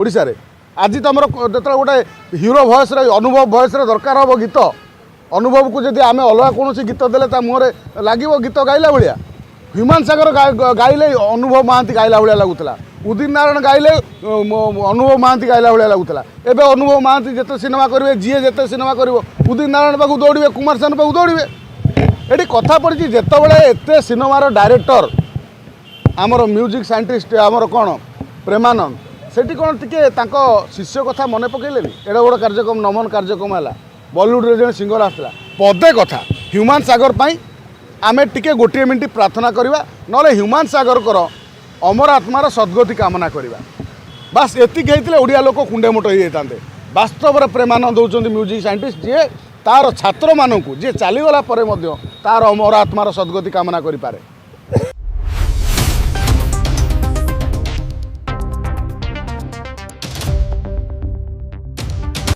ओडिशा रे आज तुम जो गोटे हिरो भयस अनुभव भयस दरकार हम गीत अनुभव को जब आम अलग कौन गीत देले मुहर लगे गीत गाइला भाया ह्यूमन सागर गाइले अनुभव महांती गाइला भाया लगुला उदित नारायण गाइले अनुभव महांती गाइला भाया लगुला एवं अनुभव महांती जिते सिनेमा करेंगे जी जिते सिनेमा कर उदित नारायण पाक दौड़े कुमार सेन पाक दौड़े ये कथा पड़ी जितेबाला एत सिनेमार डायरेक्टर आमर म्यूजिक साइंटिस्ट आमर कौन प्रेमानंद सेठी कौन टिके शिष्य कथा मन पकड़े एड़ा बड़ कार्यक्रम नमन कार्यक्रम है बॉलीवुड जो सिंगर आसला पदे कथा ह्यूमन सागर पाई आमे टिके गोटे मिनिट प्रार्थना करवा ना ह्यूमन सागर कर अमर आत्मार सद्गति कामना करवा बास एतिक होते ओडिया लोक कुंडे मुट हो वास्तव में प्रेमानंद होउछन्ति म्यूजिक साइंटिस्ट जे तार छात्र मानू जी चलीगला तार अमर आत्मार सद्गति कामना करें।